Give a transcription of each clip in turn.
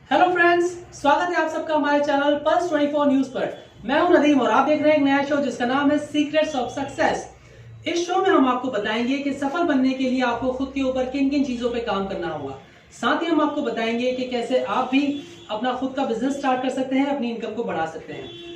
Hello friends, स्वागत है आप सबका हमारे चैनल पल्स 24 न्यूज पर। मैं हूं नदीम और आप देख रहे हैं एक नया शो जिसका नाम है सीक्रेट्स ऑफ सक्सेस। इस शो में हम आपको बताएंगे कि सफल बनने के लिए आपको खुद के ऊपर किन किन चीजों पे काम करना होगा। साथ ही हम आपको बताएंगे कि कैसे आप भी अपना खुद का बिजनेस स्टार्ट कर सकते हैं, अपनी इनकम को बढ़ा सकते हैं।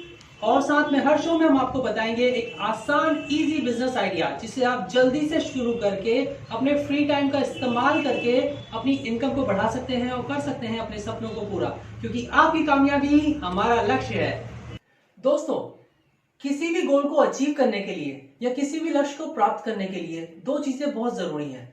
और साथ में हर शो में हम आपको बताएंगे एक आसान इजी बिजनेस आइडिया जिसे आप जल्दी से शुरू करके अपने फ्री टाइम का इस्तेमाल करके अपनी इनकम को बढ़ा सकते हैं और कर सकते हैं अपने सपनों को पूरा, क्योंकि आपकी कामयाबी ही हमारा लक्ष्य है। दोस्तों, किसी भी गोल को अचीव करने के लिए या किसी भी लक्ष्य को प्राप्त करने के लिए दो चीजें बहुत जरूरी हैं।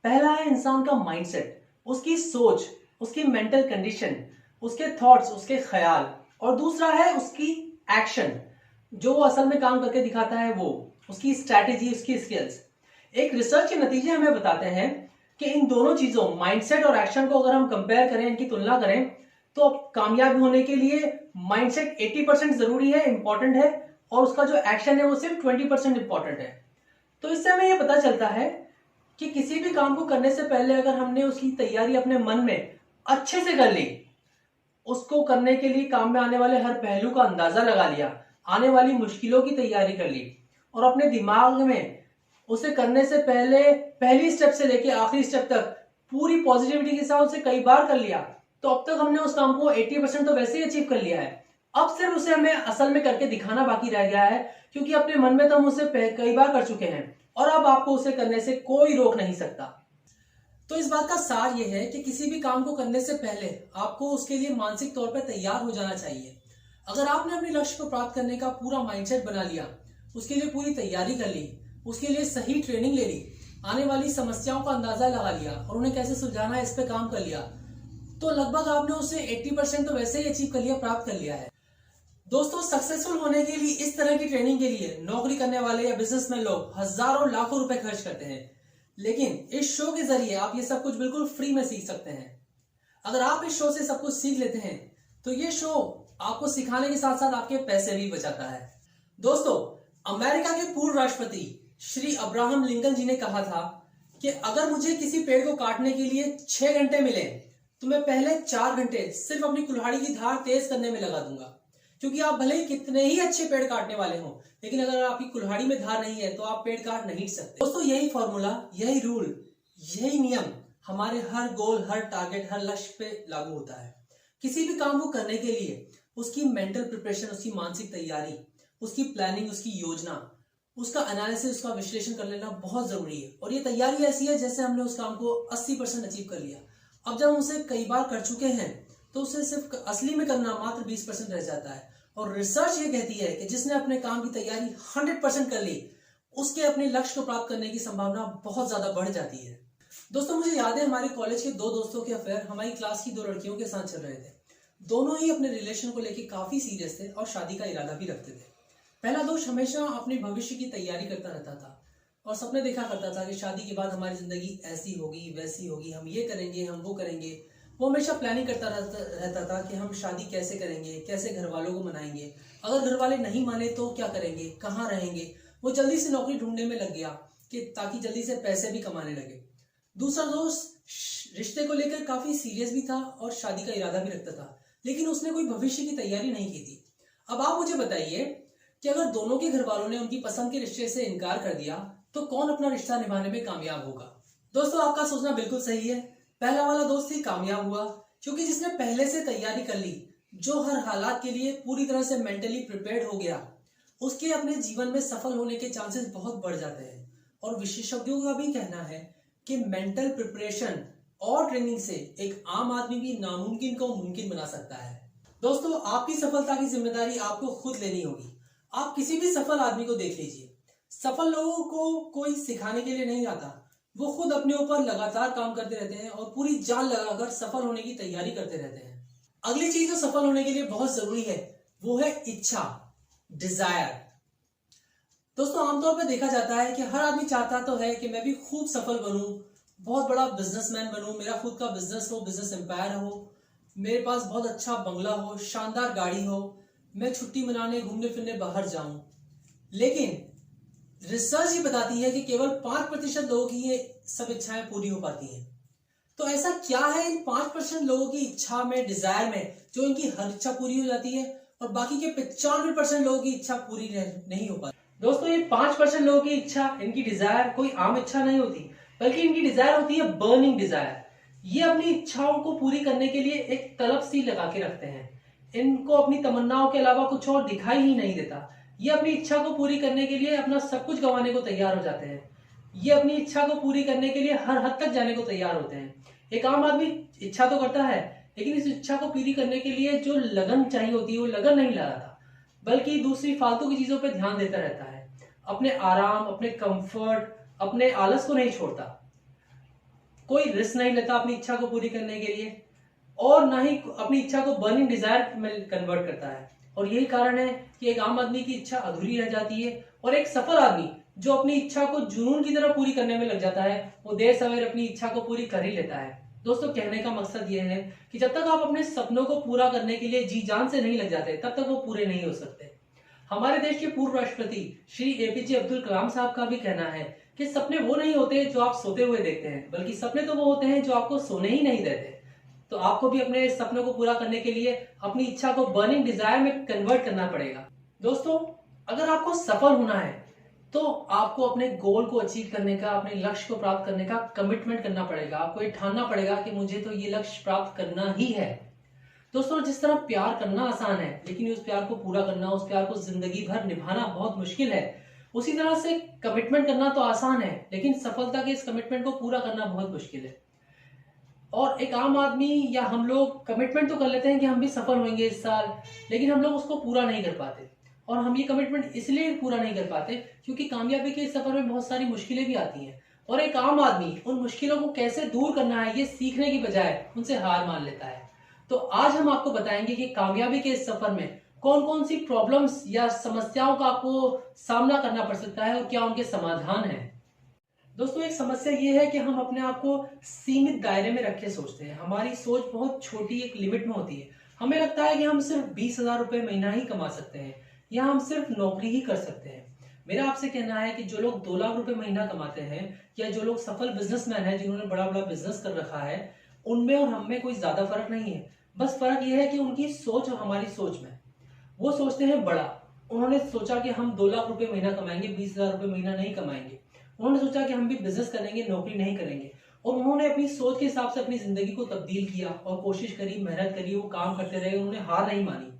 पहला है इंसान का माइंडसेट, उसकी सोच, उसकी मेंटल कंडीशन, उसके थॉट्स, उसके ख्याल। और दूसरा है उसकी एक्शन, जो वो असल में काम करके दिखाता है, वो उसकी स्ट्रैटेजी, उसकी स्किल्स। एक रिसर्च के नतीजे हमें बताते हैं कि इन दोनों चीजों माइंडसेट और एक्शन को अगर हम कंपेयर करें, इनकी तुलना करें, तो कामयाब होने के लिए माइंडसेट 80% जरूरी है, इंपॉर्टेंट है, और उसका जो एक्शन है वो सिर्फ 20% इंपॉर्टेंट है। तो इससे हमें यह पता चलता है कि किसी भी काम को करने से पहले अगर हमने उसकी तैयारी अपने मन में अच्छे से कर ली, उसको करने के लिए काम में आने वाले हर पहलू का अंदाजा लगा लिया, आने वाली मुश्किलों की तैयारी कर ली और अपने दिमाग में उसे करने से पहले पहली स्टेप से लेके आखिरी स्टेप तक पूरी पॉजिटिविटी के साथ उसे कई बार कर लिया, तो अब तक हमने उस काम को 80% तो वैसे ही अचीव कर लिया है। अब सिर्फ उसे हमें असल में करके दिखाना बाकी रह गया है, क्योंकि अपने मन में तो हम उसे कई बार कर चुके हैं और अब आपको उसे करने से कोई रोक नहीं सकता। तो इस बात का सार यह है कि किसी भी काम को करने से पहले आपको उसके लिए मानसिक तौर पर तैयार हो जाना चाहिए। अगर आपने अपने लक्ष्य को प्राप्त करने का पूरा माइंडसेट बना लिया, उसके लिए पूरी तैयारी कर ली, उसके लिए सही ट्रेनिंग ले ली, आने वाली समस्याओं का अंदाजा लगा लिया और उन्हें कैसे सुलझाना है इस पे काम कर लिया, तो लगभग आपने उसे 80% तो वैसे ही अचीव कर लिया, प्राप्त कर लिया है। दोस्तों, सक्सेसफुल होने के लिए इस तरह की ट्रेनिंग के लिए नौकरी करने वाले या बिजनेसमैन लोग हजारों लाखों रुपए खर्च करते हैं, लेकिन इस शो के जरिए आप ये सब कुछ बिल्कुल फ्री में सीख सकते हैं। अगर आप इस शो से सब कुछ सीख लेते हैं तो ये शो आपको सिखाने के साथ साथ आपके पैसे भी बचाता है। दोस्तों, अमेरिका के पूर्व राष्ट्रपति श्री अब्राहम लिंकन जी ने कहा था कि अगर मुझे किसी पेड़ को काटने के लिए 6 घंटे मिले तो मैं पहले 4 घंटे सिर्फ अपनी कुल्हाड़ी की धार तेज करने में लगा दूंगा, क्योंकि आप भले ही कितने ही अच्छे पेड़ काटने वाले हो, लेकिन अगर आपकी कुल्हाड़ी में धार नहीं है तो आप पेड़ काट नहीं सकते। दोस्तों, यही फॉर्मूला, यही रूल, यही नियम हमारे हर गोल, हर टारगेट, हर लक्ष्य पे लागू होता है। किसी भी काम को करने के लिए उसकी मेंटल प्रिपरेशन, उसकी मानसिक तैयारी, उसकी प्लानिंग, उसकी योजना, उसका एनालिसिस, उसका विश्लेषण कर लेना बहुत जरूरी है। और ये तैयारी ऐसी है जैसे हमने उस काम को 80% अचीव कर लिया। अब जब हम उसे कई बार कर चुके हैं तो उसे सिर्फ असली में करना मात्र 20% रह जाता है। और रिसर्च ये कहती है कि जिसने अपने काम की तैयारी 100% कर ली, उसके अपने लक्ष्य को प्राप्त करने की संभावना बहुत ज्यादा बढ़ जाती है। दोस्तों, मुझे याद है हमारे कॉलेज के 2 दोस्तों के अफेयर हमारी क्लास की 2 लड़कियों के साथ चल रहे थे। दोनों ही अपने रिलेशन को लेकर काफी सीरियस थे और शादी का इरादा भी रखते थे। पहला दोस्त हमेशा अपने भविष्य की तैयारी करता रहता था और सपने देखा करता था कि शादी के बाद हमारी जिंदगी ऐसी होगी, वैसी होगी, हम ये करेंगे, हम वो करेंगे। वो हमेशा प्लानिंग करता रहता था कि हम शादी कैसे करेंगे, कैसे घर वालों को मनाएंगे, अगर घर वाले नहीं माने तो क्या करेंगे, कहाँ रहेंगे। वो जल्दी से नौकरी ढूंढने में लग गया कि ताकि जल्दी से पैसे भी कमाने लगे। दूसरा दोस्त रिश्ते को लेकर काफी सीरियस भी था और शादी का इरादा भी रखता था, लेकिन उसने कोई भविष्य की तैयारी नहीं की थी। अब आप मुझे बताइए कि अगर दोनों के घर वालों ने उनकी पसंद के रिश्ते से इनकार कर दिया तो कौन अपना रिश्ता निभाने में कामयाब होगा? दोस्तों, आपका सोचना बिल्कुल सही है। पहला वाला दोस्त ही कामयाब हुआ, क्योंकि जिसने पहले से तैयारी कर ली, जो हर हालात के लिए पूरी तरह से मेंटली प्रिपेयर्ड हो गया, उसके अपने जीवन में सफल होने के चांसेस बहुत बढ़ जाते हैं। और विशेषज्ञों का भी कहना है कि मेंटल प्रिपरेशन और ट्रेनिंग से एक आम आदमी भी नामुमकिन को मुमकिन बना सकता है। दोस्तों, आपकी सफलता की जिम्मेदारी आपको खुद लेनी होगी। आप किसी भी सफल आदमी को देख लीजिए, सफल लोगों को कोई सिखाने के लिए नहीं आता, वो खुद अपने ऊपर लगातार काम करते रहते हैं और पूरी जान लगाकर सफल होने की तैयारी करते रहते हैं। अगली चीज जो सफल होने के लिए बहुत जरूरी है वो है इच्छा, डिजायर। दोस्तों, आमतौर पर देखा जाता है कि हर आदमी चाहता तो है कि मैं भी खूब सफल बनूं, बहुत बड़ा बिजनेसमैन बनूं, मेरा खुद का बिजनेस हो, बिजनेस एम्पायर हो, मेरे पास बहुत अच्छा बंगला हो, शानदार गाड़ी हो, मैं छुट्टी मनाने, घूमने फिरने बाहर जाऊं। लेकिन रिसर्च ये बताती है कि केवल 5% लोगों की ये सब इच्छाएं पूरी हो पाती हैं। तो ऐसा क्या है इन 5% लोगों की इच्छा में, डिजायर में, जो इनकी हर इच्छा पूरी हो जाती है और बाकी के 95% लोगों की इच्छा पूरी नहीं हो पाती। दोस्तों ये 5% लोगों की इच्छा, इनकी डिजायर कोई आम इच्छा नहीं होती, बल्कि इनकी डिजायर होती है बर्निंग डिजायर। ये अपनी इच्छाओं को पूरी करने के लिए एक तलब सी लगा के रखते हैं। इनको अपनी तमन्नाओं के अलावा कुछ और दिखाई ही नहीं देता। ये अपनी इच्छा को पूरी करने के लिए अपना सब कुछ गंवाने को तैयार हो जाते हैं। ये अपनी इच्छा को पूरी करने के लिए हर हद तक जाने को तैयार होते हैं। एक आम आदमी इच्छा तो करता है, लेकिन इस इच्छा को पूरी करने के लिए जो लगन चाहिए होती है वो लगन नहीं लगाता, बल्कि दूसरी फालतू की चीजों पर ध्यान देता रहता है। अपने आराम, अपने कंफर्ट, अपने आलस को नहीं छोड़ता। कोई रिस्क नहीं लेता अपनी इच्छा को पूरी करने के लिए, और ना ही अपनी इच्छा को बर्निंग डिजायर में कन्वर्ट करता है। और यही कारण है कि एक आम आदमी की इच्छा अधूरी रह जाती है, और एक सफल आदमी जो अपनी इच्छा को जुनून की तरह पूरी करने में लग जाता है, वो देर सवेर अपनी इच्छा को पूरी कर ही लेता है। दोस्तों कहने का मकसद ये है कि जब तक आप अपने सपनों को पूरा करने के लिए जी जान से नहीं लग जाते, तब तक वो पूरे नहीं हो सकते। हमारे देश के पूर्व राष्ट्रपति श्री एपीजे अब्दुल कलाम साहब का भी कहना है कि सपने वो नहीं होते जो आप सोते हुए देखते हैं, बल्कि सपने तो वो होते हैं जो आपको सोने ही नहीं देते। तो आपको भी अपने सपनों को पूरा करने के लिए अपनी इच्छा को बर्निंग डिजायर में कन्वर्ट करना पड़ेगा। दोस्तों अगर आपको सफल होना है तो आपको अपने गोल को अचीव करने का, अपने लक्ष्य को प्राप्त करने का कमिटमेंट करना पड़ेगा। आपको ये ठानना पड़ेगा कि मुझे तो ये लक्ष्य प्राप्त करना ही है। दोस्तों जिस तरह प्यार करना आसान है, लेकिन उस प्यार को पूरा करना, उस प्यार को जिंदगी भर निभाना बहुत मुश्किल है, उसी तरह से कमिटमेंट करना तो आसान है, लेकिन सफलता के इस कमिटमेंट को पूरा करना बहुत मुश्किल है। और एक आम आदमी या हम लोग कमिटमेंट तो कर लेते हैं कि हम भी सफल होंगे इस साल, लेकिन हम लोग उसको पूरा नहीं कर पाते। और हम ये कमिटमेंट इसलिए पूरा नहीं कर पाते क्योंकि कामयाबी के इस सफर में बहुत सारी मुश्किलें भी आती हैं, और एक आम आदमी उन मुश्किलों को कैसे दूर करना है ये सीखने की बजाय उनसे हार मान लेता है। तो आज हम आपको बताएंगे कि कामयाबी के इस सफर में कौन कौन सी प्रॉब्लम्स या समस्याओं का आपको सामना करना पड़ सकता है और क्या उनके समाधान हैं। दोस्तों एक समस्या ये है कि हम अपने आप को सीमित दायरे में रख के सोचते हैं। हमारी सोच बहुत छोटी एक लिमिट में होती है। हमें लगता है कि हम सिर्फ 20,000 रुपए महीना ही कमा सकते हैं, या हम सिर्फ नौकरी ही कर सकते हैं। मेरा आपसे कहना है कि जो लोग 2 लाख रुपए महीना कमाते हैं, या जो लोग सफल बिजनेसमैन हैं जिन्होंने बड़ा बड़ा बिजनेस कर रखा है, उनमें और हम में कोई ज्यादा फर्क नहीं है। बस फर्क यह है कि उनकी सोच और हमारी सोच में। वो सोचते हैं बड़ा। उन्होंने सोचा कि हम 2 लाख रुपए महीना कमाएंगे, 20,000 रुपए महीना नहीं कमाएंगे। उन्होंने सोचा कि हम भी बिजनेस करेंगे, नौकरी नहीं करेंगे। और उन्होंने अपनी सोच के हिसाब से अपनी जिंदगी को तब्दील किया और कोशिश करी, मेहनत करी, वो काम करते रहे, उन्होंने हार नहीं मानी।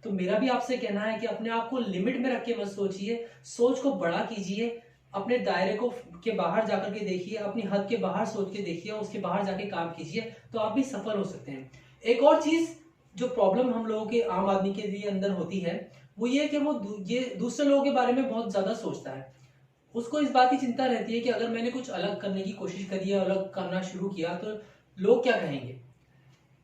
तो मेरा भी आपसे कहना है कि अपने आप को लिमिट में रख के मत सोचिए, सोच को बड़ा कीजिए, अपने दायरे को के बाहर जाकर के देखिए, अपनी हद के बाहर सोच के देखिए और उसके बाहर जाके काम कीजिए, तो आप भी सफल हो सकते हैं। एक और चीज जो प्रॉब्लम हम लोगों के आम आदमी के लिए अंदर होती है, वो ये कि वो ये दूसरे लोगों के बारे में बहुत ज्यादा सोचता है। उसको इस बात की चिंता रहती है कि अगर मैंने कुछ अलग करने की कोशिश करी है, अलग करना शुरू किया, तो लोग क्या कहेंगे।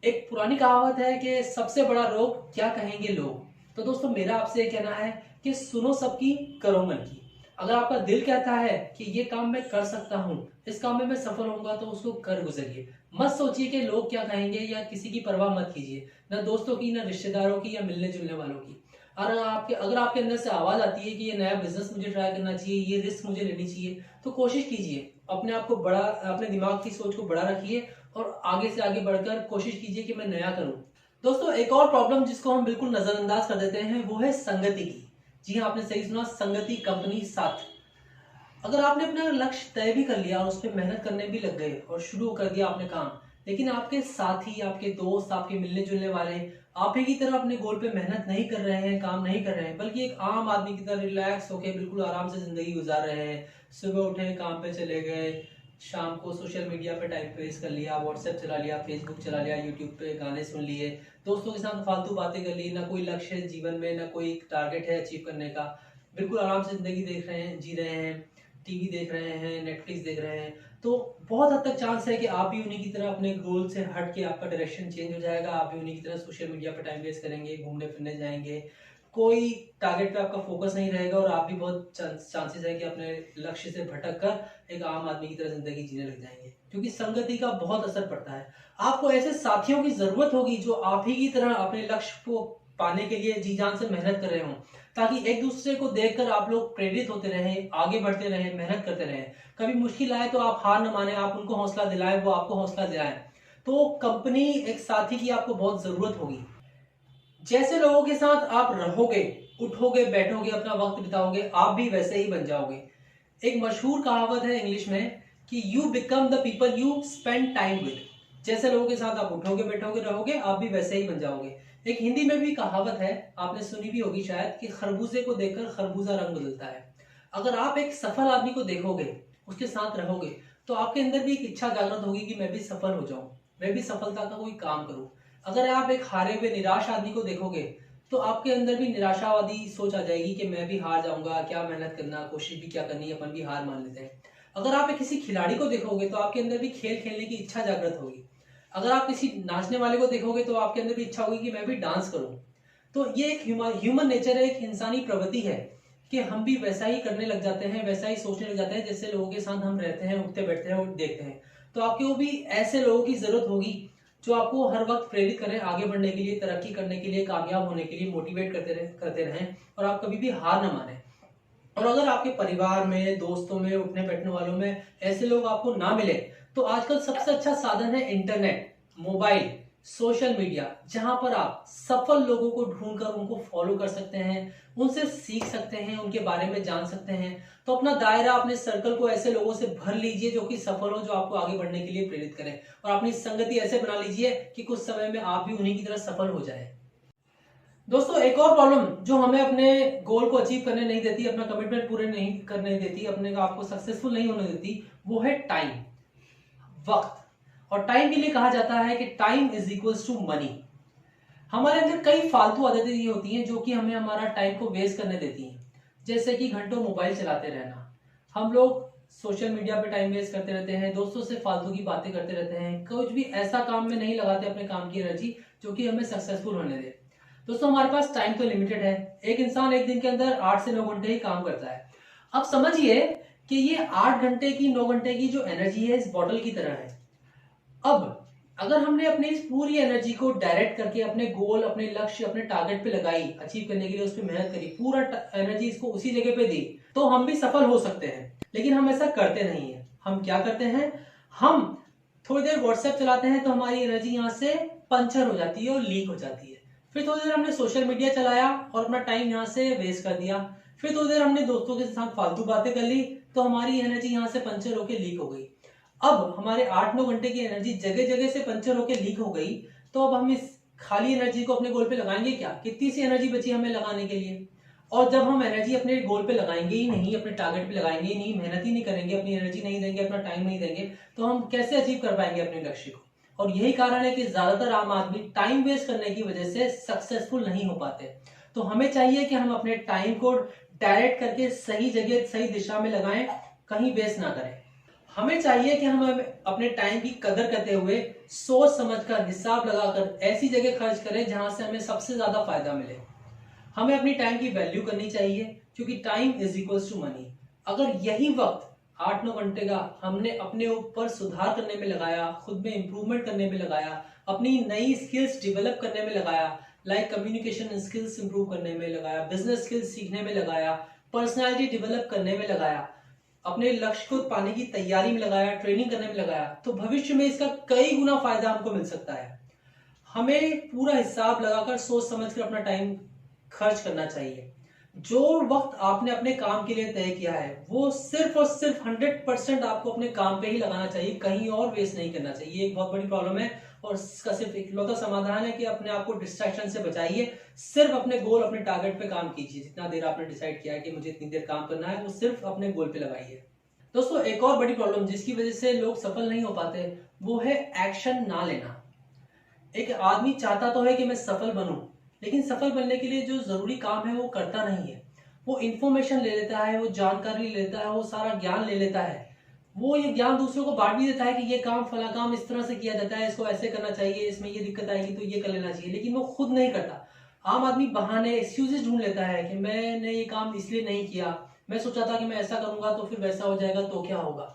एक पुरानी कहावत है कि सबसे बड़ा रोग क्या कहेंगे लोग। तो दोस्तों मेरा आपसे ये कहना है कि सुनो सबकी, करो मन की। अगर आपका दिल कहता है कि ये काम मैं कर सकता हूँ, इस काम में मैं सफल होऊंगा, तो उसको कर गुजरिए। मत सोचिए कि लोग क्या कहेंगे, या किसी की परवाह मत कीजिए, ना दोस्तों की, ना रिश्तेदारों की, या मिलने जुलने वालों की। अगर आपके अंदर से आवाज आती है कि ये नया बिजनेस मुझे ट्राई करना चाहिए, ये रिस्क मुझे लेनी चाहिए, तो कोशिश कीजिए। अपने आप को बड़ा, अपने दिमाग की सोच को बड़ा रखिए और आगे से आगे बढ़कर कोशिश कीजिए कि मैं नया करूं। दोस्तों एक और प्रॉब्लम जिसको हम बिल्कुल नजरअंदाज कर देते हैं, वो है संगति की। जी हाँ, आपने सही सुना, संगति, कंपनी, साथ। अगर आपने अपना लक्ष्य तय भी कर लिया और उस पर मेहनत करने भी लग गए और शुरू कर दिया आपने काम, लेकिन आपके साथी, आपके दोस्त, आपके मिलने जुलने वाले आप ही की तरह अपने गोल पे मेहनत नहीं कर रहे हैं, काम नहीं कर रहे हैं, बल्कि एक आम आदमी की तरह रिलैक्स होकर बिल्कुल आराम से जिंदगी गुजार रहे हैं। सुबह उठे, काम पे चले गए, शाम को सोशल मीडिया पे टाइम वेस्ट कर लिया, व्हाट्सएप चला लिया, फेसबुक चला लिया, यूट्यूब पे गाने सुन लिए, दोस्तों के साथ फालतू बातें कर ली, ना कोई लक्ष्य है जीवन में, ना कोई टारगेट है अचीव करने का, बिल्कुल आराम से जिंदगी देख रहे हैं, जी रहे हैं, टीवी देख रहे हैं, नेटफ्लिक्स देख रहे हैं। तो बहुत हद तक चांस है कि आप भी उन्हीं की तरह अपने गोल से हट के आपका डायरेक्शन चेंज हो जाएगा। आप भी उन्हीं की तरह सोशल मीडिया पर टाइम वेस्ट करेंगे, घूमने फिरने जाएंगे, कोई टारगेट पे आपका फोकस नहीं रहेगा और आप भी बहुत चांसेस है कि अपने लक्ष्य से भटक कर एक आम आदमी की तरह जिंदगी जीने लग जाएंगे। क्योंकि संगति का बहुत असर पड़ता है। आपको ऐसे साथियों की जरूरत होगी जो आप ही की तरह अपने लक्ष्य को पाने के लिए जी जान से मेहनत कर रहे हों, ताकि एक दूसरे को देखकर आप लोग प्रेरित होते रहें, आगे बढ़ते रहें, मेहनत करते रहें। कभी मुश्किल आए तो आप हार न माने, आप उनको हौसला दिलाएं, वो आपको हौसला दिलाएं। तो कंपनी एक साथी की आपको बहुत जरूरत होगी। जैसे लोगों के साथ आप रहोगे, उठोगे, बैठोगे, अपना वक्त बिताओगे, आप भी वैसे ही बन जाओगे। एक मशहूर कहावत है इंग्लिश में कि you become the people you spend time with. जैसे लोगों के साथ आप उठोगे, बैठोगे, रहोगे, आप भी वैसे ही बन जाओगे। एक हिंदी में भी कहावत है, आपने सुनी भी होगी शायद, कि खरबूजे को देखकर खरबूजा रंग बदलता है। अगर आप एक सफल आदमी को देखोगे, उसके साथ रहोगे, तो आपके अंदर भी एक इच्छा जागृत होगी कि मैं भी सफल हो जाऊं, मैं भी सफलता का कोई काम करूं। अगर आप एक हारे हुए निराश आदमी को देखोगे, तो आपके अंदर भी निराशावादी सोच आ जाएगी कि मैं भी हार जाऊंगा, क्या मेहनत करना, कोशिश भी क्या करनी, अपन भी हार मान लेते हैं। अगर आप एक किसी खिलाड़ी को देखोगे, तो आपके अंदर भी खेल खेलने की इच्छा जागृत होगी। अगर आप किसी नाचने वाले को देखोगे, तो आपके अंदर भी इच्छा होगी कि मैं भी डांस करूं। तो ये एक ह्यूमन नेचर है, एक इंसानी प्रवृत्ति है कि हम भी वैसा ही करने लग जाते हैं, वैसा ही सोचने लग जाते हैं जैसे लोगों के साथ हम रहते हैं, उठते बैठते हैं और देखते हैं। तो आपको भी ऐसे लोगों की जरूरत होगी जो आपको हर वक्त प्रेरित करें आगे बढ़ने के लिए, तरक्की करने के लिए, कामयाब होने के लिए मोटिवेट करते रहें और आप कभी भी हार ना माने। और अगर आपके परिवार में, दोस्तों में, उठने बैठने वालों में ऐसे लोग आपको ना मिले, तो आजकल सबसे अच्छा साधन है इंटरनेट, मोबाइल, सोशल मीडिया, जहां पर आप सफल लोगों को ढूंढकर उनको फॉलो कर सकते हैं, उनसे सीख सकते हैं, उनके बारे में जान सकते हैं। तो अपना दायरा, अपने सर्कल को ऐसे लोगों से भर लीजिए जो कि सफल हो, जो आपको आगे बढ़ने के लिए प्रेरित करें, और अपनी संगति ऐसे बना लीजिए कि कुछ समय में आप भी उन्हीं की तरह सफल हो जाए। दोस्तों, एक और प्रॉब्लम जो हमें अपने गोल को अचीव करने नहीं देती, अपना कमिटमेंट पूरे नहीं करने देती, अपने आप को सक्सेसफुल नहीं होने देती, वो है टाइम, वक्त। और टाइम के लिए कहा जाता है कि time is equals to money. हमारे अंदर कई फालतू आदतें ये होती हैं जो कि हमें हमारा टाइम को वेस्ट करने देती हैं। जैसे कि घंटों मोबाइल चलाते रहना, हम लोग सोशल मीडिया पे टाइम वेस्ट करते रहते हैं, दोस्तों से फालतू की बातें करते रहते हैं, कुछ भी ऐसा काम में नहीं लगाते अपने काम की एनर्जी जो कि हमें सक्सेसफुल होने दे। दोस्तों, हमारे पास टाइम तो लिमिटेड है, एक इंसान एक दिन के अंदर 8 से 9 घंटे ही काम करता है। अब समझिए कि ये 8 घंटे की, 9 घंटे की जो एनर्जी है इस बॉटल की तरह है। अब अगर हमने अपनी इस पूरी एनर्जी को डायरेक्ट करके अपने गोल, अपने लक्ष्य, अपने टारगेट पे लगाई, अचीव करने के लिए उस पर मेहनत करी, पूरा एनर्जी इसको उसी जगह पे दी, तो हम भी सफल हो सकते हैं। लेकिन हम ऐसा करते नहीं है। हम क्या करते हैं, हम थोड़ी देर व्हाट्सएप चलाते हैं तो हमारी एनर्जी यहाँ से पंचर हो जाती है और लीक हो जाती है। फिर थोड़ी देर हमने सोशल मीडिया चलाया और अपना टाइम यहाँ से वेस्ट कर दिया। फिर थोड़ी देर हमने दोस्तों के साथ फालतू बातें कर ली तो हमारी एनर्जी यहाँ से पंचर होकर लीक हो गई। अब हमारे 8-9 घंटे की एनर्जी जगह जगह से पंचर होकर लीक हो गई, तो अब हम इस खाली एनर्जी को अपने गोल पे लगाएंगे क्या? कितनी सी एनर्जी बची हमें लगाने के लिए? और जब हम एनर्जी अपने गोल पे लगाएंगे ही नहीं, अपने टारगेट पे लगाएंगे ही नहीं, मेहनत ही नहीं करेंगे, अपनी एनर्जी नहीं देंगे, अपना टाइम नहीं देंगे, तो हम कैसे अचीव कर पाएंगे अपने लक्ष्य को? और यही कारण है कि ज्यादातर आम आदमी टाइम वेस्ट करने की वजह से सक्सेसफुल नहीं हो पाते। तो हमें चाहिए कि हम अपने टाइम को डायरेक्ट करके सही जगह, सही दिशा में लगाएं, कहीं वेस्ट ना करें। हमें चाहिए कि हम अपने टाइम की कदर करते हुए सोच समझकर, हिसाब लगाकर ऐसी जगह खर्च करें जहां से हमें सबसे ज्यादा फायदा मिले। हमें अपनी टाइम की वैल्यू करनी चाहिए, क्योंकि time is equals to money. अगर यही वक्त 8-9 घंटे का हमने अपने ऊपर सुधार करने में लगाया, खुद में इंप्रूवमेंट करने में लगाया, अपनी नई स्किल्स डेवलप करने में लगाया, लाइक कम्युनिकेशन स्किल्स इंप्रूव करने में लगाया, बिजनेस स्किल्स सीखने में लगाया, पर्सनालिटी डेवलप करने में लगाया, अपने लक्ष्य को पाने की तैयारी में लगाया, ट्रेनिंग करने में लगाया, तो भविष्य में इसका कई गुना फायदा हमको मिल सकता है। हमें पूरा हिसाब लगाकर, सोच समझकर अपना टाइम खर्च करना चाहिए। जो वक्त आपने अपने काम के लिए तय किया है वो सिर्फ और सिर्फ 100% आपको अपने काम पे ही लगाना चाहिए, कहीं और वेस्ट नहीं करना चाहिए। एक बहुत बड़ी प्रॉब्लम है और इसका सिर्फ इकलौता समाधान है कि अपने आप को डिस्ट्रैक्शन से बचाइए, सिर्फ अपने गोल, अपने टारगेट पे काम कीजिए। जितना देर आपने डिसाइड किया है कि मुझे इतनी देर काम करना है, वो सिर्फ अपने गोल पे लगाइए। दोस्तों, एक और बड़ी प्रॉब्लम जिसकी वजह से लोग सफल नहीं हो पाते वो है एक्शन ना लेना। एक आदमी चाहता तो है कि मैं सफल बनूं, लेकिन सफल बनने के लिए जो जरूरी काम है वो करता नहीं है। वो इंफॉर्मेशन ले लेता है, वो जानकारी ले लेता है, वो सारा ज्ञान ले लेता है, वो ये ज्ञान दूसरों को बांट भी देता है कि ये काम, फला काम इस तरह से किया जाता है, इसको ऐसे करना चाहिए, इसमें ये दिक्कत आएगी तो ये कर लेना चाहिए, लेकिन वो खुद नहीं करता। आम आदमी बहाने, एक्सक्यूजेस ढूंढ लेता है कि मैंने ये काम इसलिए नहीं किया, मैं सोचा था कि मैं ऐसा करूंगा तो फिर वैसा हो जाएगा तो क्या होगा।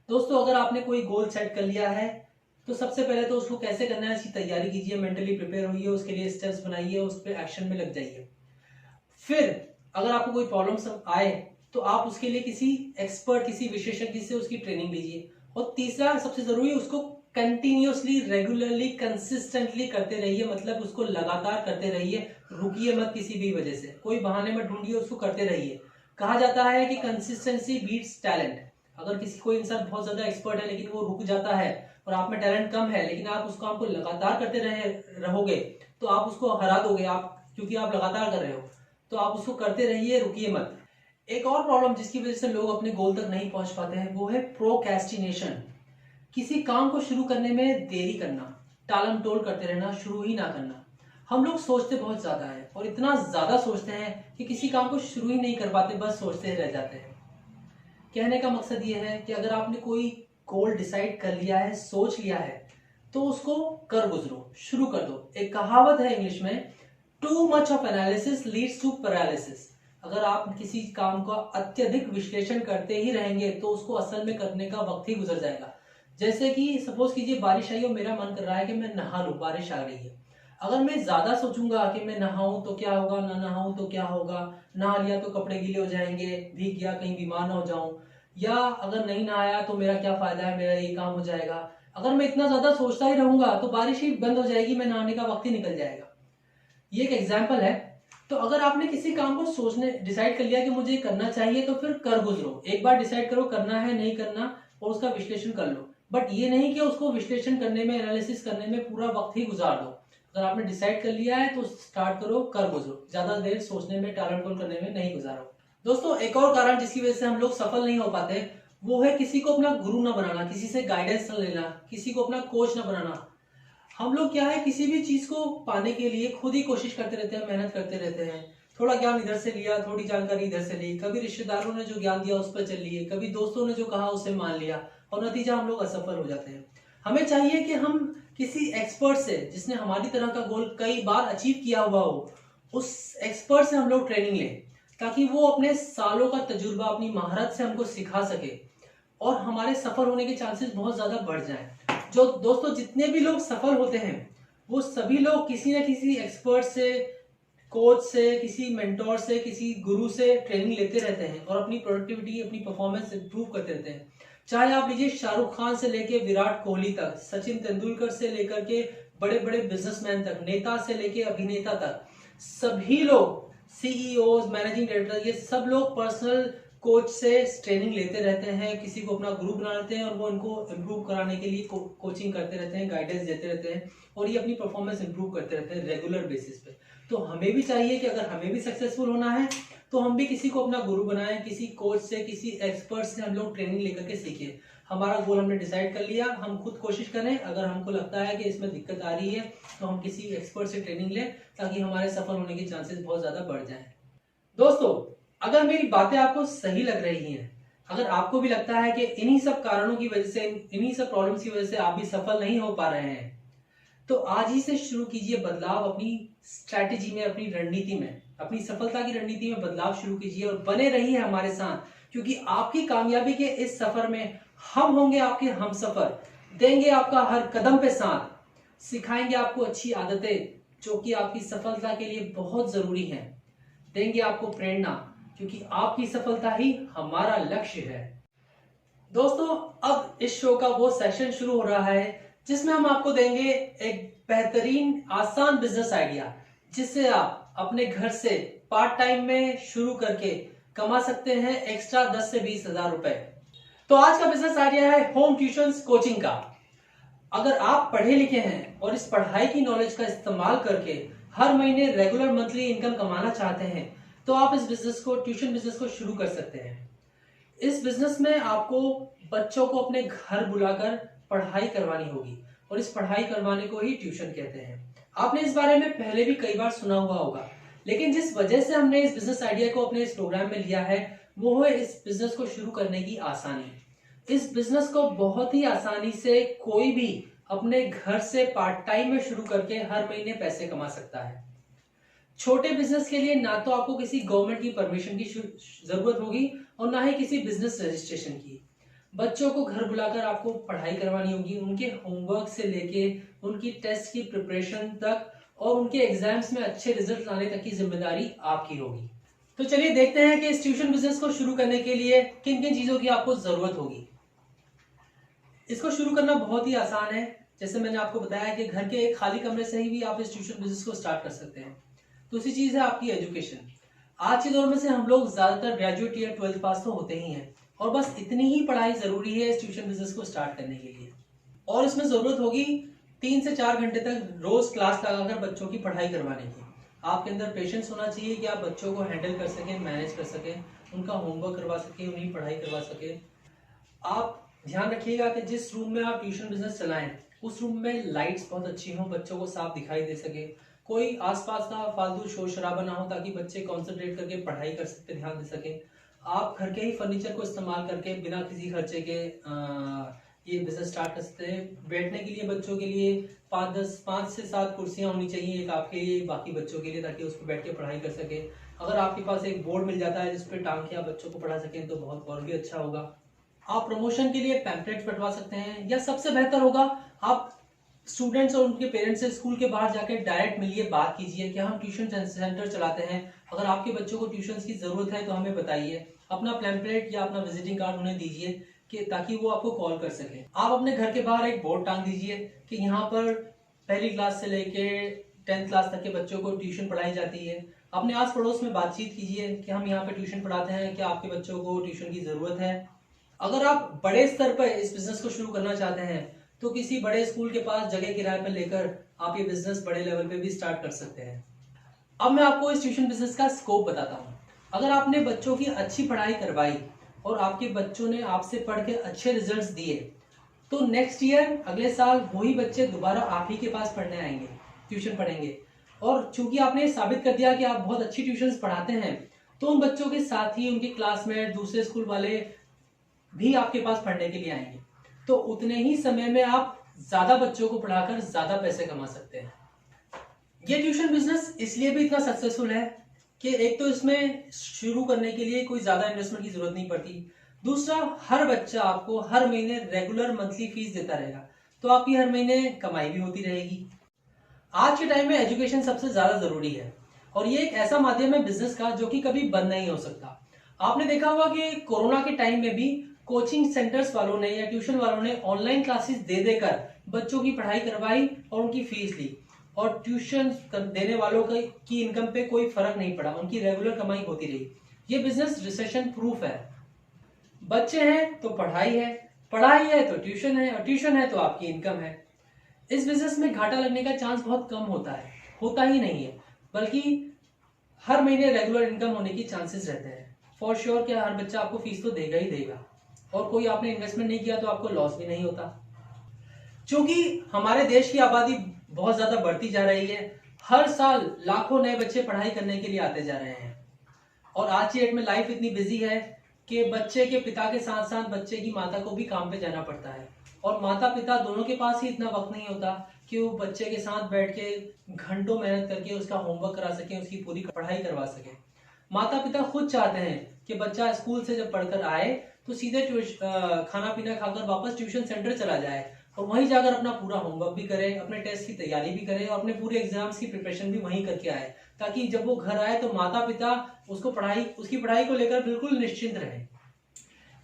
दोस्तों, अगर आपने कोई गोल सेट कर लिया है तो सबसे पहले तो उसको कैसे करना है इसकी तैयारी कीजिए, मेंटली प्रिपेयर होइए, उसके लिए स्टेप्स बनाइए, उस पर एक्शन में लग जाइए। फिर अगर आपको कोई प्रॉब्लम आए तो आप उसके लिए किसी एक्सपर्ट, किसी विशेषज्ञ से उसकी ट्रेनिंग लीजिए। और तीसरा, सबसे जरूरी, उसको कंटिन्यूअसली, रेगुलरली, कंसिस्टेंटली करते रहिए, मतलब उसको लगातार करते रहिए, रुकिए मत किसी भी वजह से, कोई बहाने मत ढूंढिए, उसको करते रहिए। कहा जाता है कि कंसिस्टेंसी बीट्स टैलेंट। अगर कोई इंसान बहुत ज्यादा एक्सपर्ट है लेकिन वो रुक जाता है और आप में टैलेंट कम है, लेकिन आप उस काम को लगातार करते रहोगे तो आप उसको हरा दोगे, आप क्योंकि आप लगातार कर रहे हो, तो आप उसको करते रहिए, रुकिए मत। एक और प्रॉब्लम जिसकी वजह से लोग अपने गोल तक नहीं पहुंच पाते हैं वो है प्रोक्रेस्टिनेशन। किसी काम को शुरू करने में देरी करना, टालम टोल करते रहना, शुरू ही ना करना। हम लोग सोचते बहुत ज्यादा है और इतना ज्यादा सोचते हैं कि किसी काम को शुरू ही नहीं कर पाते, बस सोचते ही रह जाते हैं। कहने का मकसद ये है कि अगर आपने कोई गोल डिसाइड कर लिया है, सोच लिया है, तो उसको कर गुजरो, शुरू कर दो। एक कहावत है इंग्लिश में, too much of analysis leads to paralysis. अगर आप किसी काम का अत्यधिक विश्लेषण करते ही रहेंगे तो उसको असल में करने का वक्त ही गुजर जाएगा। जैसे कि सपोज कीजिए बारिश आई और मेरा मन कर रहा है कि मैं नहा लूं, बारिश आ रही है। अगर मैं ज्यादा सोचूंगा कि मैं नहाऊं तो क्या होगा, ना नहाऊं तो क्या होगा, नहा लिया तो कपड़े गीले हो जाएंगे, भीग गया कहीं बीमार ना हो जाऊं, या अगर नहीं नहाया तो मेरा क्या फायदा है, मेरा ये काम हो जाएगा। अगर मैं इतना ज्यादा सोचता ही रहूंगा तो बारिश ही बंद हो जाएगी, मैं नहाने का वक्त ही निकल जाएगा। ये एक एग्जाम्पल है। तो अगर आपने किसी काम को सोचने डिसाइड कर लिया कि मुझे करना चाहिए तो फिर कर गुजरो। एक बार डिसाइड करो करना है नहीं करना और उसका विश्लेषण कर लो, बट ये नहीं कि उसको विश्लेषण करने में, एनालिसिस करने में पूरा वक्त ही गुजार दो। अगर आपने डिसाइड कर लिया है तो स्टार्ट करो, कर गुजरो, ज्यादा देर सोचने में, टालम टोल करने में नहीं गुजारो। दोस्तों, एक और कारण जिसकी वजह से हम लोग सफल नहीं हो पाते वो है किसी को अपना गुरु ना बनाना, किसी से गाइडेंस ना लेना, किसी को अपना कोच ना बनाना। हम लोग क्या है, किसी भी चीज को पाने के लिए खुद ही कोशिश करते रहते हैं, मेहनत करते रहते हैं। थोड़ा ज्ञान इधर से लिया, थोड़ी जानकारी इधर से ली, कभी रिश्तेदारों ने जो ज्ञान दिया उस पर चल लिए, कभी दोस्तों ने जो कहा उसे मान लिया, और नतीजा हम लोग असफल हो जाते हैं। हमें चाहिए कि हम किसी एक्सपर्ट से, जिसने हमारी तरह का गोल कई बार अचीव किया हुआ हो, उस एक्सपर्ट से हम लोग ट्रेनिंग लें, ताकि वो अपने सालों का तजुर्बा, अपनी महारत से हमको सिखा सके और हमारे सफल होने के चांसेस बहुत ज्यादा बढ़ जाएं। जो दोस्तों, जितने भी लोग सफल होते हैं वो सभी लोग किसी न किसी एक्सपर्ट से, कोच से, किसी मेंटोर से, किसी गुरु से ट्रेनिंग लेते रहते हैं और अपनी प्रोडक्टिविटी, अपनी परफॉर्मेंस इंप्रूव करते रहते हैं। चाहे आप लीजिए शाहरुख खान से लेके विराट कोहली तक, सचिन तेंदुलकर से लेकर के बड़े बड़े बिजनेसमैन तक, नेता से लेके अभिनेता तक, सभी लोग, सीईओ, मैनेजिंग डायरेक्टर, ये सब लोग पर्सनल कोच से ट्रेनिंग लेते रहते हैं, किसी को अपना गुरु बना लेते हैं और वो उनको इम्प्रूव कराने के लिए कोचिंग करते रहते हैं, गाइडेंस देते रहते हैं और ये अपनी परफॉर्मेंस इम्प्रूव करते रहते हैं रेगुलर बेसिस पे। तो हमें भी चाहिए कि अगर हमें भी सक्सेसफुल होना है तो हम भी किसी को अपना गुरु बनाएं, किसी कोच से, किसी एक्सपर्ट से हम लोग ट्रेनिंग लेकर के सीखें। हमारा गोल हमने डिसाइड कर लिया, हम खुद कोशिश करें, अगर हमको लगता है कि इसमें दिक्कत आ रही है तो हम किसी एक्सपर्ट से ट्रेनिंग लें, ताकि हमारे सफल होने के चांसेस बहुत ज्यादा बढ़ जाएं। दोस्तों, अगर मेरी बातें आपको सही लग रही हैं, अगर आपको भी लगता है कि इन्हीं सब कारणों की वजह से, इन्हीं सब प्रॉब्लम्स की वजह से आप भी सफल नहीं हो पा रहे हैं, तो आज ही से शुरू कीजिए बदलाव अपनी स्ट्रैटेजी में, अपनी रणनीति में, अपनी सफलता की रणनीति में बदलाव शुरू कीजिए और बने रहिए हमारे साथ, क्योंकि आपकी कामयाबी के इस सफर में हम होंगे आपके हमसफर, देंगे आपका हर कदम पे साथ, सिखाएंगे आपको अच्छी आदतें जो कि आपकी सफलता के लिए बहुत जरूरी हैं, देंगे आपको प्रेरणा, क्योंकि आपकी सफलता ही हमारा लक्ष्य है। दोस्तों, अब इस शो का वो सेशन शुरू हो रहा है जिसमें हम आपको देंगे एक बेहतरीन आसान बिजनेस आइडिया, जिससे आप अपने घर से पार्ट टाइम में शुरू करके कमा सकते हैं एक्स्ट्रा 10 से 20 हजार रुपए। तो आज का बिजनेस आइडिया है होम ट्यूशन कोचिंग का। अगर आप पढ़े लिखे हैं और इस पढ़ाई की नॉलेज का इस्तेमाल करके हर महीने रेगुलर मंथली इनकम कमाना चाहते हैं तो आप इस बिजनेस को, ट्यूशन बिजनेस को शुरू कर सकते हैं। इस बिजनेस में आपको बच्चों को अपने घर बुलाकर पढ़ाई करवानी होगी और इस पढ़ाई करवाने को ही ट्यूशन कहते हैं। आपने इस बारे में पहले भी कई बार सुना हुआ होगा, लेकिन जिस वजह से हमने इस बिजनेस आइडिया को अपने इस प्रोग्राम में लिया है वो है इस बिजनेस को शुरू करने की आसानी। इस बिजनेस को बहुत ही आसानी से कोई भी अपने घर से पार्ट टाइम में शुरू करके हर महीने पैसे कमा सकता है। छोटे बिजनेस के लिए ना तो आपको किसी गवर्नमेंट की परमिशन की जरूरत होगी और ना ही किसी बिजनेस रजिस्ट्रेशन की। बच्चों को घर बुलाकर आपको पढ़ाई करवानी होगी, उनके होमवर्क से लेके उनकी टेस्ट की प्रिपरेशन तक और उनके एग्जाम्स में अच्छे रिजल्ट लाने तक की जिम्मेदारी आपकी होगी। तो चलिए देखते हैं कि इस ट्यूशन बिजनेस को शुरू करने के लिए किन किन चीजों की आपको जरूरत होगी। इसको शुरू करना बहुत ही आसान है। जैसे मैंने आपको बताया कि घर के एक खाली कमरे से ही भी आप इस ट्यूशन बिजनेस को स्टार्ट कर सकते हैं। दूसरी चीज है आपकी एजुकेशन। आज के दौर में से हम लोग ज्यादातर ग्रेजुएट या 12th पास तो होते ही हैं, और बस इतनी ही पढ़ाई जरूरी है इस ट्यूशन बिजनेस को स्टार्ट करने के लिए। और इसमें जरूरत होगी 3 से 4 घंटे तक रोज क्लास लगाकर बच्चों की पढ़ाई करवाने की। आपके अंदर पेशेंस होना चाहिए कि आप बच्चों को हैंडल कर सकें, मैनेज कर सकें, उनका होमवर्क करवा सकें, उन्हें पढ़ाई करवा सकें। आप ध्यान रखिएगा कि जिस रूम में आप ट्यूशन बिजनेस चलाएं उस रूम में लाइट्स बहुत अच्छी हों, बच्चों को साफ दिखाई दे सके, कोई आसपास का फालतू शोर शराबा ना हो, ताकि बच्चे कंसंट्रेट करके पढ़ाई कर सकते, ध्यान दे सकें। आप घर के ही फर्नीचर को इस्तेमाल करके बिना किसी खर्चे के ये बिजनेस स्टार्ट कर सकते हैं। बैठने के लिए बच्चों के लिए 5 से 7 कुर्सियां होनी चाहिए, एक आपके लिए, बाकी बच्चों के लिए, ताकि उस पर बैठ के पढ़ाई कर सके। अगर आपके पास एक बोर्ड मिल जाता है जिसपे टांग के आप बच्चों को पढ़ा सकें तो बहुत और भी अच्छा होगा। आप प्रमोशन के लिए पैम्पलेट्स बंटवा सकते हैं, या सबसे बेहतर होगा आप स्टूडेंट्स और उनके पेरेंट्स से स्कूल के बाहर जाकर डायरेक्ट मिलिए, बात कीजिए कि हम ट्यूशन सेंटर चलाते हैं, अगर आपके बच्चों को ट्यूशन की जरूरत है तो हमें बताइए। अपना पैम्पलेट या अपना विजिटिंग कार्ड उन्हें दीजिए कि ताकि वो आपको कॉल कर सके। आप अपने घर के बाहर एक बोर्ड टांग दीजिए कि यहाँ पर पहली क्लास से लेके 10th क्लास तक के बच्चों को ट्यूशन पढ़ाई जाती है। अपने आस पड़ोस में बातचीत कीजिए कि हम यहाँ पे ट्यूशन पढ़ाते हैं, क्या आपके बच्चों को ट्यूशन की जरूरत है। अगर आप बड़े स्तर पर इस बिजनेस को शुरू करना चाहते हैं तो किसी बड़े स्कूल के पास जगह किराए पर लेकर आप ये बिजनेस बड़े लेवल पे भी स्टार्ट कर सकते हैं। अब मैं आपको इस ट्यूशन बिजनेस का स्कोप बताता हूँ। अगर आपने बच्चों की अच्छी पढ़ाई करवाई और आपके बच्चों ने आपसे पढ़ के अच्छे रिजल्ट्स दिए तो नेक्स्ट ईयर, अगले साल, वही बच्चे दोबारा आप ही के पास पढ़ने आएंगे, ट्यूशन पढ़ेंगे। और चूंकि आपने साबित कर दिया कि आप बहुत अच्छी ट्यूशन पढ़ाते हैं तो उन बच्चों के साथ ही उनके क्लासमेट, दूसरे स्कूल वाले भी आपके पास पढ़ने के लिए आएंगे। तो उतने ही समय में आप ज्यादा बच्चों को पढ़ाकर ज्यादा पैसे कमा सकते हैं। ये ट्यूशन बिजनेस इसलिए भी इतना सक्सेसफुल है कि एक तो इसमें शुरू करने के लिए कोई ज्यादा इन्वेस्टमेंट की जरूरत नहीं पड़ती, दूसरा हर बच्चा आपको हर महीने रेगुलर मंथली फीस देता रहेगा, तो आपकी हर महीने कमाई भी होती रहेगी। आज के टाइम में एजुकेशन सबसे ज्यादा जरूरी है और ये एक ऐसा माध्यम है बिजनेस का जो कि कभी बंद नहीं हो सकता। आपने देखा होगा कि कोरोना के टाइम में भी कोचिंग सेंटर्स वालों ने या ट्यूशन वालों ने ऑनलाइन क्लासेस दे देकर बच्चों की पढ़ाई करवाई और उनकी फीस ली, और ट्यूशन देने वालों की इनकम पे कोई फर्क नहीं पड़ा, उनकी रेगुलर कमाई होती रही। ये बिजनेस रिसेशन प्रूफ है। बच्चे हैं तो पढ़ाई है, पढ़ाई है तो ट्यूशन है, और ट्यूशन है तो आपकी इनकम है। इस बिजनेस में घाटा लगने का चांस बहुत कम होता है, होता ही नहीं है, बल्कि हर महीने रेगुलर इनकम होने की चांसेस रहते हैं। फॉर श्योर कि हर बच्चा आपको फीस तो देगा ही देगा, और कोई आपने इन्वेस्टमेंट नहीं किया तो आपको लॉस भी नहीं होता। क्योंकि हमारे देश की आबादी बहुत ज्यादा बढ़ती जा रही है, हर साल लाखों नए बच्चे पढ़ाई करने के लिए आते जा रहे हैं, और आज की डेट में लाइफ इतनी बिजी है कि बच्चे के पिता के साथ साथ बच्चे की माता को भी काम पे जाना पड़ता है, और माता पिता दोनों के पास ही इतना वक्त नहीं होता कि वो बच्चे के साथ बैठ के घंटों मेहनत करके उसका होमवर्क करा सके, उसकी पूरी पढ़ाई करवा सके। माता पिता खुद चाहते हैं कि बच्चा स्कूल से जब पढ़कर आए तो सीधे खाना पीना खाकर वापस ट्यूशन सेंटर चला जाए और वहीं जाकर अपना पूरा होमवर्क भी करे, अपने टेस्ट की तैयारी भी करे और अपने पूरे एग्जाम्स की प्रिपरेशन भी वहीं करके आए, ताकि जब वो घर आए तो माता पिता उसकी पढ़ाई को लेकर बिल्कुल निश्चिंत रहे।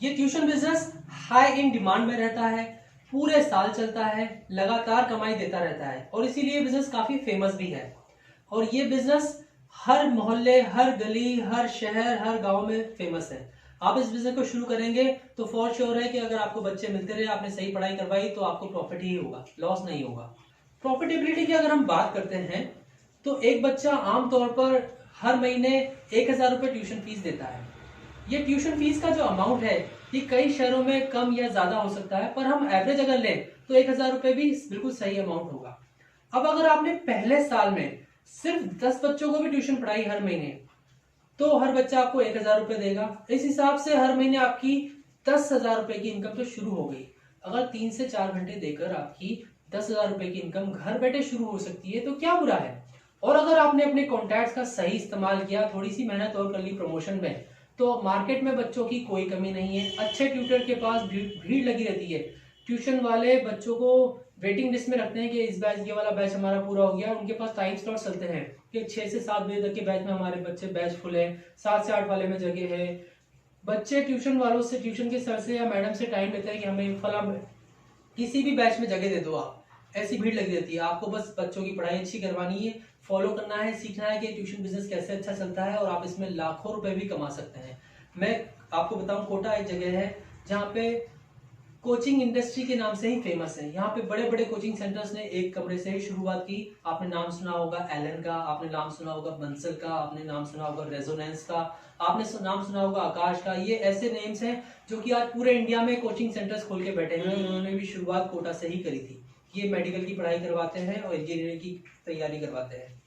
ये tuition business high in demand में रहता है, पूरे साल चलता है, लगातार कमाई देता रहता है, और इसीलिए बिजनेस काफी फेमस भी है। और ये बिजनेस हर मोहल्ले, हर गली, हर शहर, हर गांव में फेमस है। आप इस बिजनेस को शुरू करेंगे तो फॉर श्योर है कि अगर आपको बच्चे मिलते रहे, आपने सही पढ़ाई करवाई, तो आपको प्रॉफिट ही होगा, लॉस नहीं होगा। प्रॉफिटेबिलिटी की अगर हम बात करते हैं तो एक बच्चा आमतौर पर हर महीने 1000 रुपए ट्यूशन फीस देता है। ये ट्यूशन फीस का जो अमाउंट है ये कई शहरों में कम या ज्यादा हो सकता है, पर हम एवरेज अगर लें तो 1000 रुपए भी बिल्कुल सही अमाउंट होगा। अब अगर आपने पहले साल में सिर्फ 10 बच्चों को भी ट्यूशन पढ़ाई हर महीने, तो हर बच्चा आपको 1000 रुपए देगा। इस हिसाब से हर महीने आपकी 10,000 रुपए की इनकम तो शुरू हो गई। अगर 3 से 4 घंटे देकर आपकी 10,000 रुपए की इनकम घर बैठे शुरू हो सकती है तो क्या बुरा है। और अगर आपने अपने कॉन्टैक्ट्स का सही इस्तेमाल किया, थोड़ी सी मेहनत और कर ली प्रमोशन में, तो मार्केट में बच्चों की कोई कमी नहीं है। अच्छे ट्यूटर के पास भीड़ लगी रहती है। ट्यूशन वाले बच्चों को वेटिंग लिस्ट में रखते हैं कि इस बैच, ये वाला बैच हमारा पूरा हो गया। उनके पास टाइम स्लॉट चलते हैं कि 6 से 7 बजे तक के बैच में हमारे बच्चे बैच फुल है, 7 से 8 वाले में जगह है। बच्चे ट्यूशन वालों से, ट्यूशन के सर से या मैडम से टाइम लेते हैं कि हमें फला किसी भी बैच में जगह दे दो आप, ऐसी भीड़ लगी रहती है। आपको बस बच्चों की पढ़ाई अच्छी करवानी है, फॉलो करना है, सीखना है कि ट्यूशन बिजनेस कैसे अच्छा चलता है और आप इसमें लाखों रुपए भी कमा सकते हैं। मैं आपको बताऊं, कोटा एक जगह है जहाँ पे कोचिंग इंडस्ट्री के नाम से ही फेमस है। यहाँ पे बड़े बड़े कोचिंग सेंटर्स ने एक कमरे से ही शुरुआत की। आपने नाम सुना होगा एलन का, आपने नाम सुना होगा बंसल का, आपने नाम सुना होगा रेजोनेंस का, आपने नाम सुना होगा आकाश का। ये ऐसे नेम्स हैं जो कि आज पूरे इंडिया में कोचिंग सेंटर्स खोल के बैठे हुए हैं। उन्होंने भी शुरुआत कोटा से ही करी थी। ये मेडिकल की पढ़ाई करवाते हैं और इंजीनियरिंग की तैयारी करवाते हैं।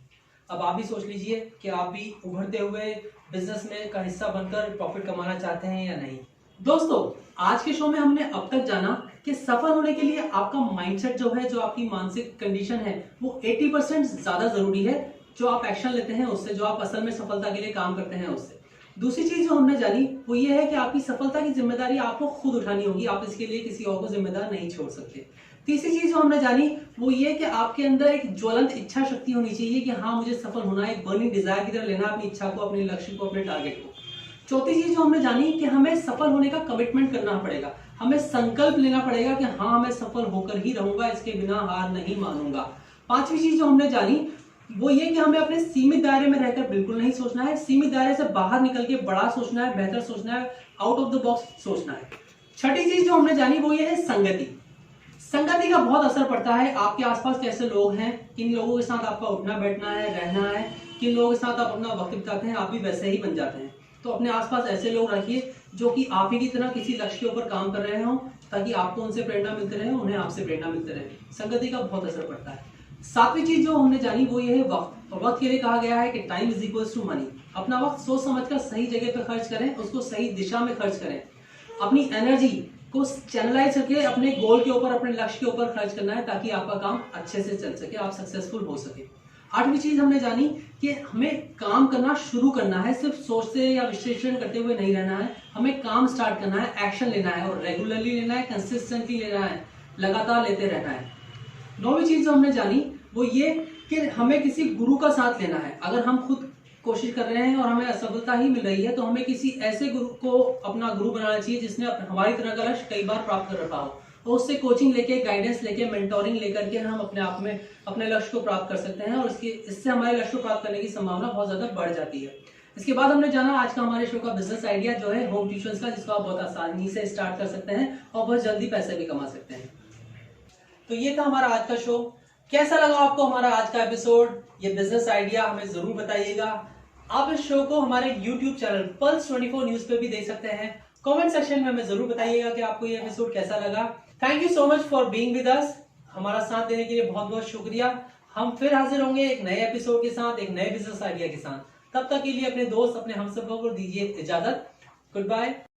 अब आप भी सोच लीजिए कि आप भी उभरते हुए बिजनेस में का हिस्सा बनकर प्रॉफिट कमाना चाहते हैं या नहीं। दोस्तों, आज के शो में हमने अब तक जाना कि सफल होने के लिए आपका माइंडसेट जो है, जो आपकी मानसिक कंडीशन है, वो 80% ज्यादा जरूरी है। जो आप एक्शन लेते हैं उससे, जो आप असल में सफलता के लिए काम करते हैं उससे। दूसरी चीज जो हमने जानी वो ये है कि आपकी सफलता की जिम्मेदारी आपको खुद उठानी होगी, आप इसके लिए किसी और को जिम्मेदार नहीं छोड़ सकते। तीसरी चीज जो हमने जानी वो ये कि आपके अंदर एक ज्वलंत इच्छा शक्ति होनी चाहिए कि हाँ मुझे सफल होना है, एक बर्निंग डिजायर की तरह लेना अपनी इच्छा को, अपने लक्ष्य को, अपने टारगेट को। चौथी चीज जो हमने जानी कि हमें सफल होने का कमिटमेंट करना पड़ेगा, हमें संकल्प लेना पड़ेगा कि हाँ मैं सफल होकर ही रहूंगा, इसके बिना हार नहीं मानूंगा। पांचवी चीज जो हमने जानी वो ये कि हमें अपने सीमित दायरे में रहकर बिल्कुल नहीं सोचना है, सीमित दायरे से बाहर निकल के बड़ा सोचना है, बेहतर सोचना है, आउट ऑफ द बॉक्स सोचना है। छठी चीज जो हमने जानी वो ये है संगति। संगति का बहुत असर पड़ता है, आपके आसपास कैसे लोग हैं, किन लोगों के साथ आपका उठना बैठना है, रहना है, किन लोगों के साथ आप अपना वक्त बिताते हैं, आप भी वैसे ही बन जाते हैं। तो अपने आसपास ऐसे लोग रखिए जो कि आप ही की तरह किसी लक्ष्य के ऊपर काम कर रहे हो, ताकि आपको उनसे प्रेरणा मिलते रहे, उन्हें आपसे प्रेरणा मिलते रहे। संगति का बहुत असर पड़ता है। सातवीं चीज जो हमने जानी वो ये है वक्त। और वक्त के लिए कहा गया है कि time is equals to money. अपना वक्त सोच समझकर सही जगह पर खर्च करें, उसको सही दिशा में खर्च करें। अपनी एनर्जी को चैनलाइज करके अपने गोल के ऊपर, अपने लक्ष्य के ऊपर खर्च करना है, ताकि आपका काम अच्छे से चल सके, आप सक्सेसफुल हो सके। आठवीं चीज हमने जानी कि हमें काम करना शुरू करना है, सिर्फ सोचते या विश्लेषण करते हुए नहीं रहना है, हमें काम स्टार्ट करना है, एक्शन लेना है और रेगुलरली लेना है, कंसिस्टेंटली लेना है, लगातार लेते रहना है। नौवीं चीज जो हमने जानी वो ये कि हमें किसी गुरु का साथ लेना है। अगर हम खुद कोशिश कर रहे हैं और हमें असफलता ही मिल रही है तो हमें किसी ऐसे गुरु को अपना गुरु बनाना चाहिए जिसने हमारी तरह का लक्ष्य कई बार प्राप्त कर रखा हो, और उससे कोचिंग लेके, गाइडेंस लेके, मेंटोरिंग लेकर के हम अपने आप में अपने लक्ष्य को प्राप्त कर सकते हैं और इससे हमारे लक्ष्य को प्राप्त करने की संभावना बहुत ज्यादा बढ़ जाती है। इसके बाद हमने जाना आज का हमारे शो का बिजनेस आइडिया जो है होम ट्यूशन का, जिसको आप बहुत आसानी से स्टार्ट कर सकते हैं और बहुत जल्दी पैसे भी कमा सकते हैं। तो ये था हमारा आज का शो। कैसा लगा आपको हमारा आज का एपिसोड, ये बिजनेस आइडिया, हमें जरूर बताइएगा। आप इस शो को हमारे YouTube चैनल पल्स 24 न्यूज पे भी देख सकते हैं। कमेंट सेक्शन में हमें जरूर बताइएगा कि आपको ये एपिसोड कैसा लगा। Thank you so much for being with us. हमारा साथ देने के लिए बहुत बहुत शुक्रिया। हम फिर हाजिर होंगे एक नए एपिसोड के साथ, एक नए बिजनेस आइडिया के साथ। तब तक के लिए अपने दोस्त, अपने हमसफर को दीजिए इजाजत। Good bye.